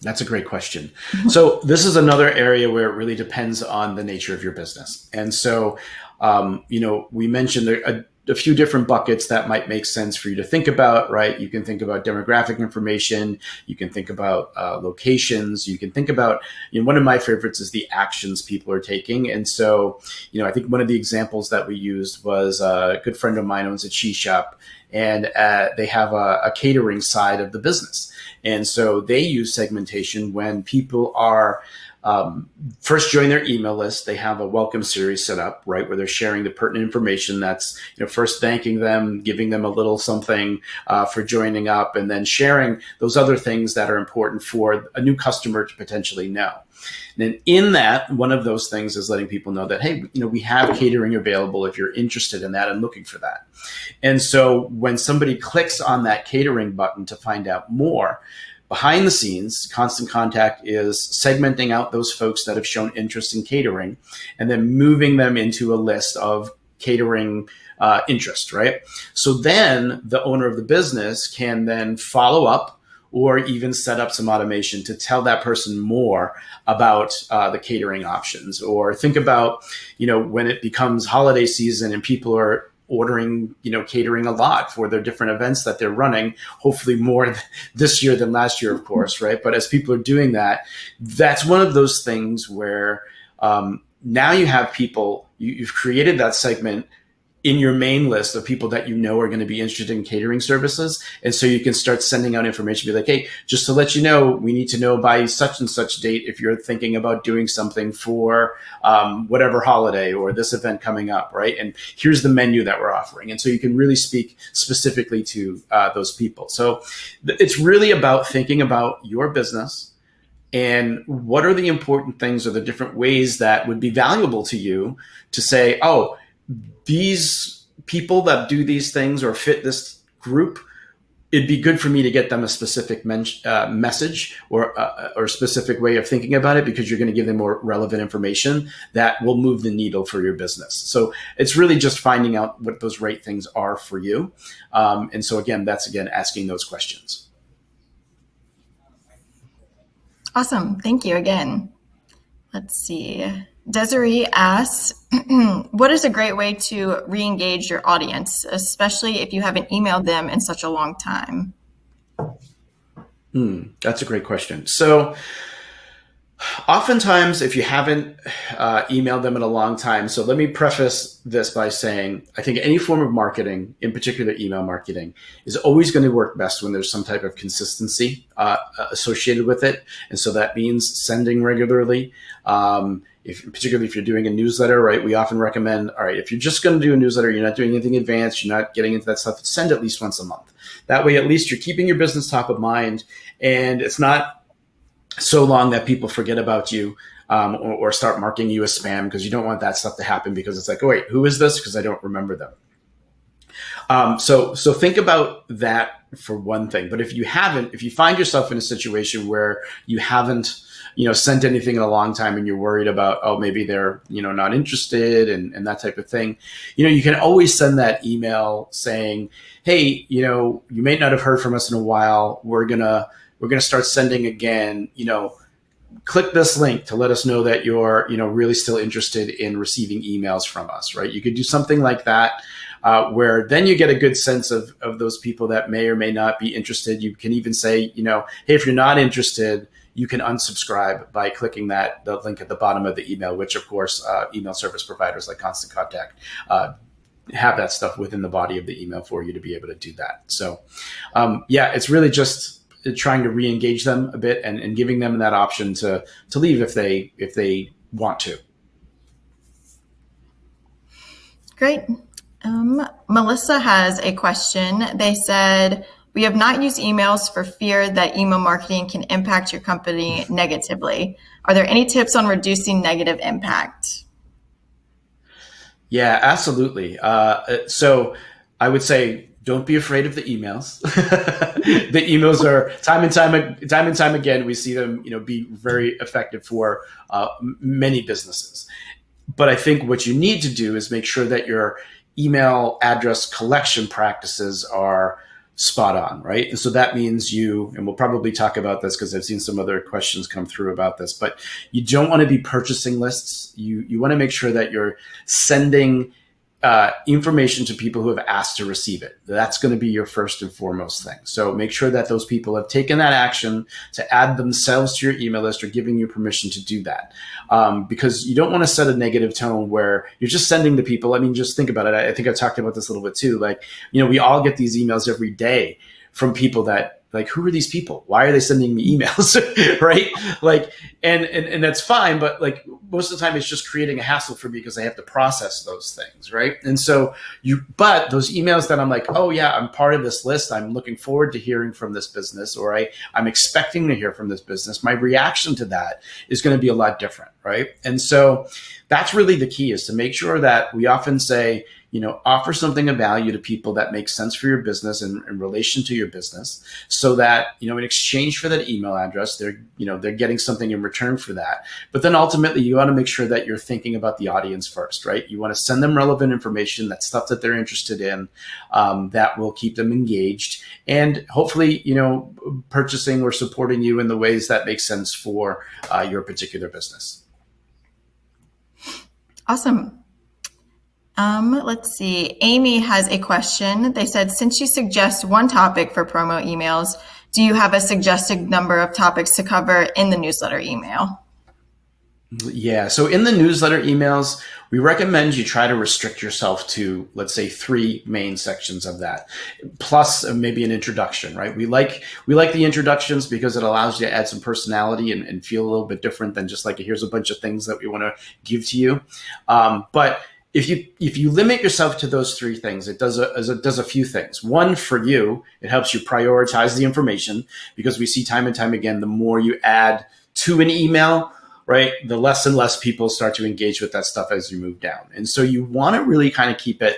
That's a great question. So this is another area where it really depends on the nature of your business. And so, we mentioned a few different buckets that might make sense for you to think about, right? You can think about demographic information. You can think about locations. You can think about, one of my favorites is the actions people are taking. And so, I think one of the examples that we used was a good friend of mine owns a cheese shop, and they have a catering side of the business. And so they use segmentation when people are first join their email list. They have a welcome series set up, right, where they're sharing the pertinent information. That's, first thanking them, giving them a little something for joining up, and then sharing those other things that are important for a new customer to potentially know. And then in that, one of those things is letting people know that, hey, we have catering available if you're interested in that and looking for that. And so when somebody clicks on that catering button to find out more, behind the scenes, Constant Contact is segmenting out those folks that have shown interest in catering and then moving them into a list of catering interest, right? So then the owner of the business can then follow up or even set up some automation to tell that person more about the catering options. Or think about, when it becomes holiday season and people are ordering, catering a lot for their different events that they're running, hopefully more this year than last year, of course, right? But as people are doing that, that's one of those things where now you have people, you've created that segment in your main list of people that are going to be interested in catering services. And so you can start sending out information, be like, hey, just to let you know, we need to know by such and such date if you're thinking about doing something for whatever holiday or this event coming up, right? And here's the menu that we're offering. And so you can really speak specifically to those people. So it's really about thinking about your business and what are the important things or the different ways that would be valuable to you to say, oh, these people that do these things or fit this group, it'd be good for me to get them a specific message or a specific way of thinking about it, because you're going to give them more relevant information that will move the needle for your business. So it's really just finding out what those right things are for you. And so again, that's asking those questions. Awesome. Thank you again. Let's see. Desiree asks, what is a great way to re-engage your audience, especially if you haven't emailed them in such a long time? That's a great question. So oftentimes, if you haven't emailed them in a long time, so let me preface this by saying, I think any form of marketing, in particular email marketing, is always going to work best when there's some type of consistency associated with it. And so that means sending regularly. Particularly if you're doing a newsletter, right? We often recommend, all right, if you're just going to do a newsletter, you're not doing anything advanced, you're not getting into that stuff, send at least once a month. That way, at least you're keeping your business top of mind, and it's not so long that people forget about you or start marking you as spam, because you don't want that stuff to happen, because it's like, oh, wait, who is this? Because I don't remember them. So think about that for one thing. But if you find yourself in a situation where you haven't sent anything in a long time and you're worried about, oh, maybe they're, not interested and that type of thing, you can always send that email saying, hey, you may not have heard from us in a while. We're going to start sending again, click this link to let us know that you're, really still interested in receiving emails from us, right? You could do something like that, where then you get a good sense of those people that may or may not be interested. You can even say, hey, if you're not interested, you can unsubscribe by clicking the link at the bottom of the email, which of course, email service providers like Constant Contact have that stuff within the body of the email for you to be able to do that. So, it's really just trying to re-engage them a bit and giving them that option to leave if they want to. Great. Melissa has a question. They said, we have not used emails for fear that email marketing can impact your company negatively. Are there any tips on reducing negative impact? Yeah, absolutely. So I would say, don't be afraid of the emails. The emails are time and time again, we see them, be very effective for many businesses. But I think what you need to do is make sure that your email address collection practices are spot on, right? And so that means and we'll probably talk about this because I've seen some other questions come through about this, but you don't want to be purchasing lists. You want to make sure that you're sending information to people who have asked to receive it. That's going to be your first and foremost thing. So make sure that those people have taken that action to add themselves to your email list or giving you permission to do that. Because you don't want to set a negative tone where you're just sending to people. I mean, just think about it. I think I talked about this a little bit too. Like, we all get these emails every day from people that, like, who are these people? Why are they sending me emails? Right? Like, and that's fine, but like most of the time it's just creating a hassle for me because I have to process those things, right? And so but those emails that I'm like, oh yeah, I'm part of this list. I'm looking forward to hearing from this business, or I'm expecting to hear from this business. My reaction to that is going to be a lot different, right? And so that's really the key, is to make sure that we often say, offer something of value to people that makes sense for your business and in relation to your business, so that, in exchange for that email address, they're getting something in return for that. But then ultimately, you want to make sure that you're thinking about the audience first, right? You want to send them relevant information, that stuff that they're interested in, that will keep them engaged and hopefully, purchasing or supporting you in the ways that make sense for your particular business. Awesome. Let's see. Amy has a question. They said, since you suggest one topic for promo emails, do you have a suggested number of topics to cover in the newsletter email? Yeah. So in the newsletter emails, we recommend you try to restrict yourself to, let's say, 3 main sections of that, plus maybe an introduction, right? We like the introductions because it allows you to add some personality and feel a little bit different than just like, here's a bunch of things that we want to give to you. But if you limit yourself to those 3 things, it does a few things. One, for you, it helps you prioritize the information, because we see time and time again, the more you add to an email, right, the less and less people start to engage with that stuff as you move down. And so you want to really kind of keep it,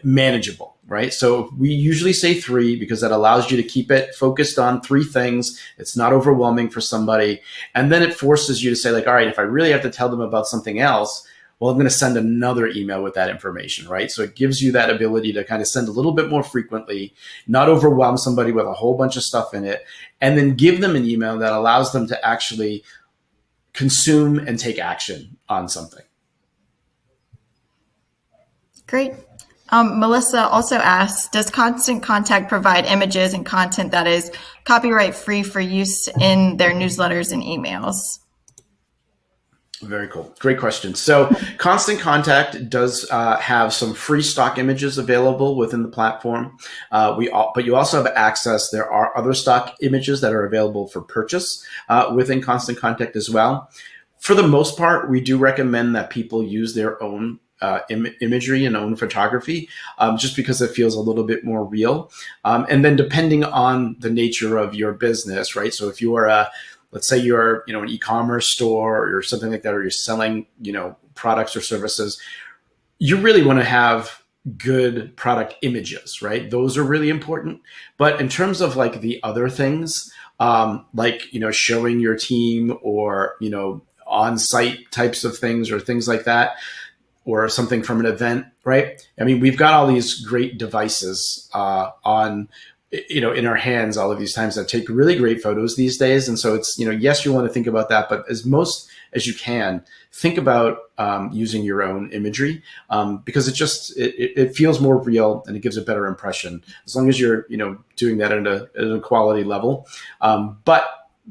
manageable, right? So we usually say 3 because that allows you to keep it focused on 3 things. It's not overwhelming for somebody. And then it forces you to say, like, all right, if I really have to tell them about something else, well, I'm going to send another email with that information, right? So it gives you that ability to kind of send a little bit more frequently, not overwhelm somebody with a whole bunch of stuff in it, and then give them an email that allows them to actually consume and take action on something. Great. Melissa also asks, does Constant Contact provide images and content that is copyright free for use in their newsletters and emails? Very cool. Great question. So Constant Contact does have some free stock images available within the platform. But you also have access. There are other stock images that are available for purchase within Constant Contact as well. For the most part, we do recommend that people use their own imagery and own photography, just because it feels a little bit more real. And then depending on the nature of your business, right? So if you are let's say you're, an e-commerce store or something like that, or you're selling, products or services, you really want to have good product images, right? Those are really important. But in terms of like the other things, showing your team or, on-site types of things or things like that, or something from an event, right? I mean, we've got all these great devices in our hands all of these times that take really great photos these days. And so it's, yes, you want to think about that, but as most as you can, think about using your own imagery, because it feels more real and it gives a better impression as long as you're, doing that at a quality level. But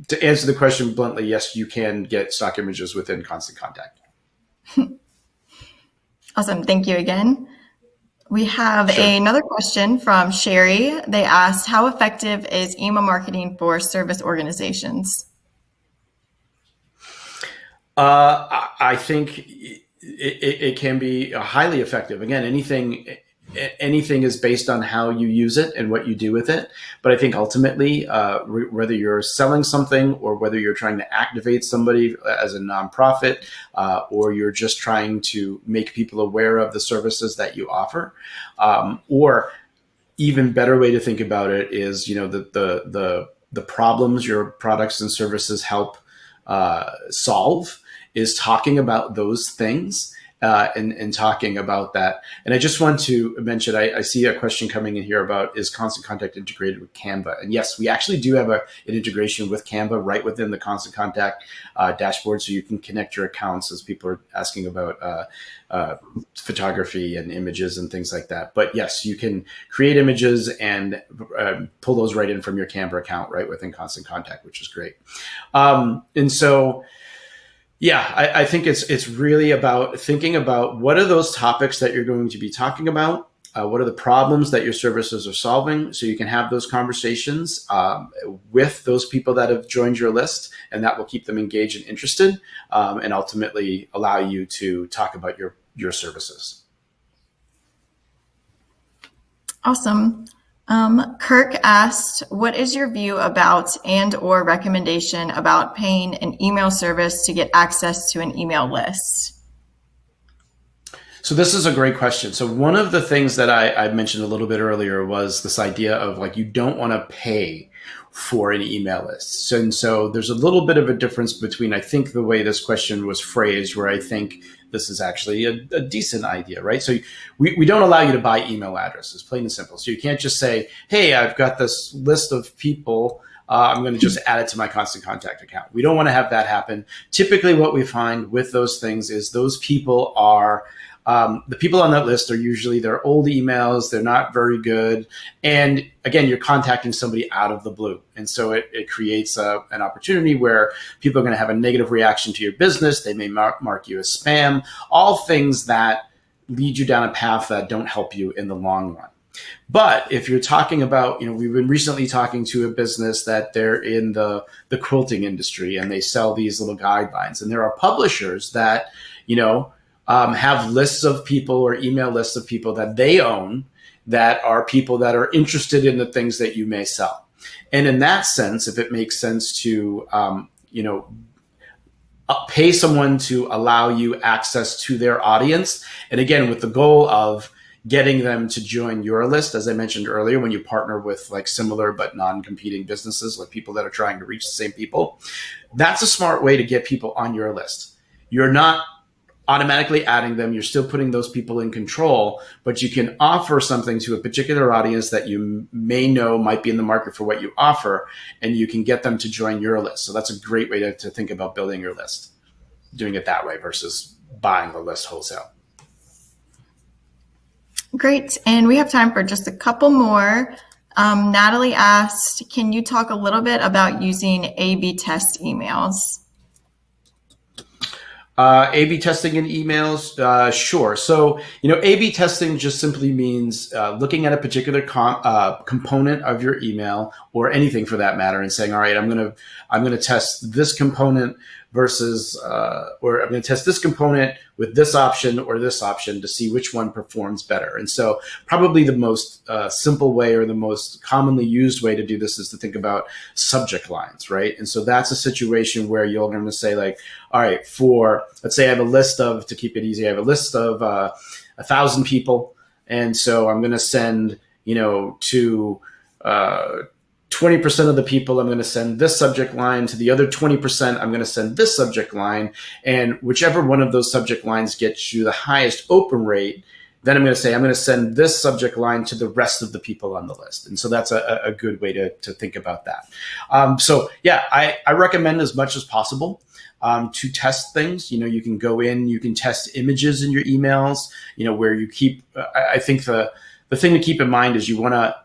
to answer the question bluntly, yes, you can get stock images within Constant Contact. Awesome. Thank you again. We have Sure. another question from Sherry. They asked, how effective is email marketing for service organizations? I think it can be highly effective. Again, anything is based on how you use it and what you do with it. But I think ultimately, whether you're selling something or whether you're trying to activate somebody as a nonprofit, or you're just trying to make people aware of the services that you offer, or even better way to think about it is, the problems your products and services help solve, is talking about those things, and talking about that. And I just want to mention, I see a question coming in here about, is Constant Contact integrated with Canva? And yes, we actually do have an integration with Canva right within the Constant Contact dashboard, so you can connect your accounts, as people are asking about photography and images and things like that. But yes, you can create images and pull those right in from your Canva account right within Constant Contact, which is great. And so, yeah, I think it's really about thinking about what are those topics that you're going to be talking about. What are the problems that your services are solving, so you can have those conversations with those people that have joined your list, and that will keep them engaged and interested, and ultimately allow you to talk about your services. Awesome. Kirk asked, what is your view about and/or recommendation about paying an email service to get access to an email list? So this is a great question. So one of the things that I mentioned a little bit earlier was this idea of, like, you don't want to pay for an email list. And so there's a little bit of a difference between, I think, the way this question was phrased, where I think this is actually a decent idea, right? So we don't allow you to buy email addresses, plain and simple. So you can't just say, hey, I've got this list of people, I'm going to just add it to my Constant Contact account. We don't want to have that happen. Typically what we find with those things is those people are, the people on that list are usually their old emails. They're not very good. And again, you're contacting somebody out of the blue. And so it creates an opportunity where people are going to have a negative reaction to your business. They may mark you as spam, all things that lead you down a path that don't help you in the long run. But if you're talking about, we've been recently talking to a business that they're in the quilting industry, and they sell these little guidelines. And there are publishers that, have lists of people or email lists of people that they own, that are people that are interested in the things that you may sell. And in that sense, if it makes sense to, pay someone to allow you access to their audience, and again, with the goal of getting them to join your list, as I mentioned earlier, when you partner with like similar but non-competing businesses, like people that are trying to reach the same people, that's a smart way to get people on your list. You're not automatically adding them. You're still putting those people in control, but you can offer something to a particular audience that you may know might be in the market for what you offer, and you can get them to join your list. So that's a great way to think about building your list, doing it that way versus buying the list wholesale. Great. And we have time for just a couple more. Natalie asked, can you talk a little bit about using A/B test emails? A/B testing in emails, sure. So, A/B testing just simply means looking at a particular component of your email, or anything for that matter, and saying, all right, I'm gonna test this component versus, or I'm going to test this component with this option or this option to see which one performs better. And so probably the most simple way, or the most commonly used way to do this, is to think about subject lines, right? And so that's a situation where you're going to say, like, all right, let's say I have a list of, to keep it easy, I have a list of 1,000 people. And so I'm going to send, to 20% of the people, I'm going to send this subject line. To the other 20%, I'm going to send this subject line. And whichever one of those subject lines gets you the highest open rate, then I'm going to say, I'm going to send this subject line to the rest of the people on the list. And so that's a good way to think about that. So yeah, I recommend as much as possible to test things. You can go in, you can test images in your emails, where you keep, I think the thing to keep in mind is you want to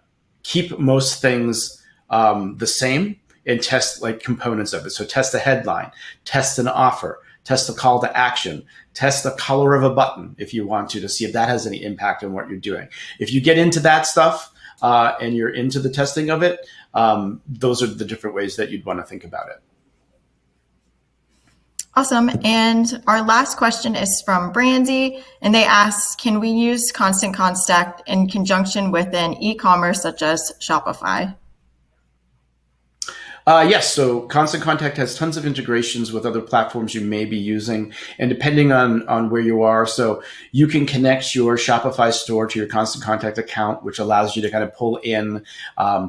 keep most things the same, and test like components of it. So test a headline, test an offer, test the call to action, test the color of a button if you want to see if that has any impact on what you're doing. If you get into that stuff and you're into the testing of it, those are the different ways that you'd want to think about it. Awesome. And our last question is from Brandy, and they ask, can we use Constant Contact in conjunction with an e-commerce such as Shopify? Yes, so Constant Contact has tons of integrations with other platforms you may be using, and depending on where you are, so you can connect your Shopify store to your Constant Contact account, which allows you to kind of pull in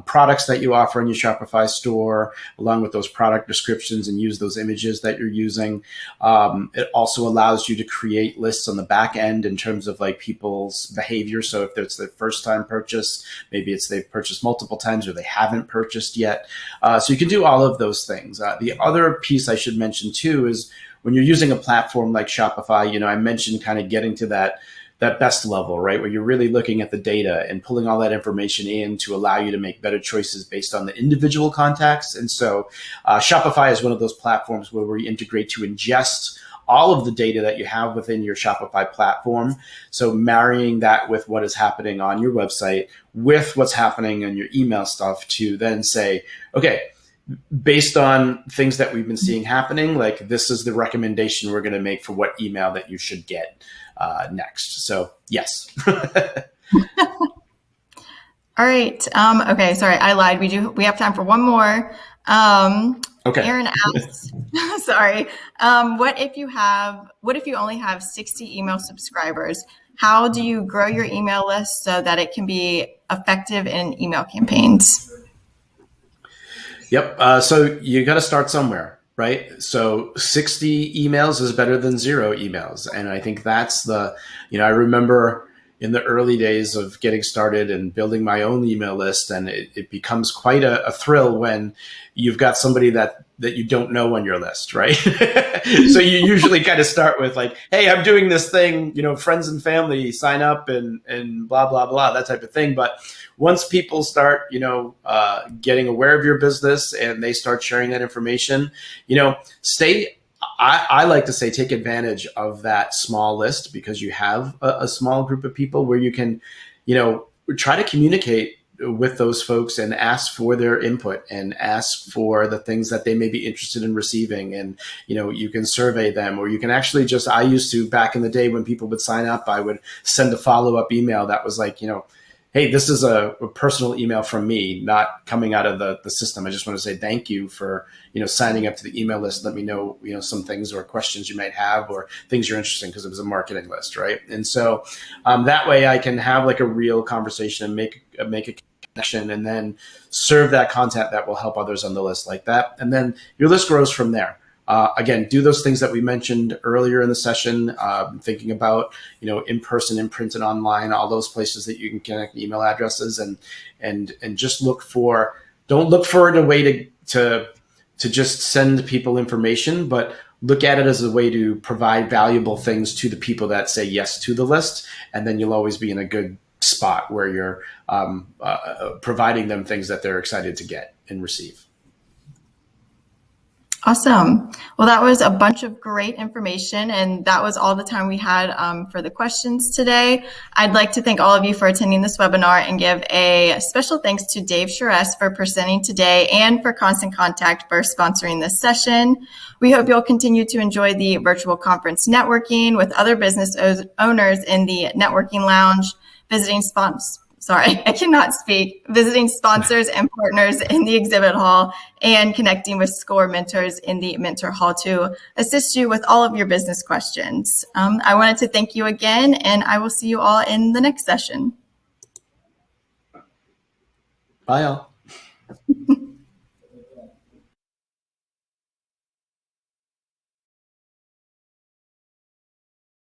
products that you offer in your Shopify store, along with those product descriptions, and use those images that you're using. It also allows you to create lists on the back end in terms of like people's behavior. So if it's their first time purchase, maybe it's they've purchased multiple times or they haven't purchased yet. So you can do all of those things. The other piece I should mention too is when you're using a platform like Shopify, I mentioned kind of getting to that best level, right? Where you're really looking at the data and pulling all that information in to allow you to make better choices based on the individual contacts. And so Shopify is one of those platforms where we integrate to ingest all of the data that you have within your Shopify platform. So marrying that with what is happening on your website, with what's happening in your email stuff to then say, okay, based on things that we've been seeing happening, like this is the recommendation we're going to make for what email that you should get next. So yes. All right. Okay. Sorry, I lied. We have time for one more. Okay. Aaron asks, sorry. What if you only have 60 email subscribers? How do you grow your email list so that it can be effective in email campaigns? Yep. So you got to start somewhere, right? So 60 emails is better than 0 emails. And I think that's I remember in the early days of getting started and building my own email list, and it becomes quite a thrill when you've got somebody that you don't know on your list, right? So you usually kind of start with like, hey, I'm doing this thing, friends and family sign up and blah, blah, blah, that type of thing. But once people start, getting aware of your business and they start sharing that information, I like to say take advantage of that small list because you have a small group of people where you can, try to communicate with those folks and ask for their input and ask for the things that they may be interested in receiving. And, you can survey them, or you can actually I used to, back in the day when people would sign up, I would send a follow-up email that was like, hey, this is a personal email from me, not coming out of the system. I just want to say thank you for, signing up to the email list. Let me know, some things or questions you might have or things you're interested in, because it was a marketing list, right? And so that way I can have like a real conversation and make a connection and then serve that content that will help others on the list like that. And then your list grows from there. Again, do those things that we mentioned earlier in the session, thinking about, in person, in print, and online, all those places that you can connect email addresses, and just don't look for a way to just send people information, but look at it as a way to provide valuable things to the people that say yes to the list. And then you'll always be in a good spot where you're providing them things that they're excited to get and receive. Awesome. Well, that was a bunch of great information, and that was all the time we had for the questions today. I'd like to thank all of you for attending this webinar and give a special thanks to Dave Charest for presenting today and for Constant Contact for sponsoring this session. We hope you'll continue to enjoy the virtual conference networking with other business owners in the networking lounge, visiting sponsors and partners in the exhibit hall, and connecting with SCORE mentors in the mentor hall to assist you with all of your business questions. I wanted to thank you again, and I will see you all in the next session. Bye, all.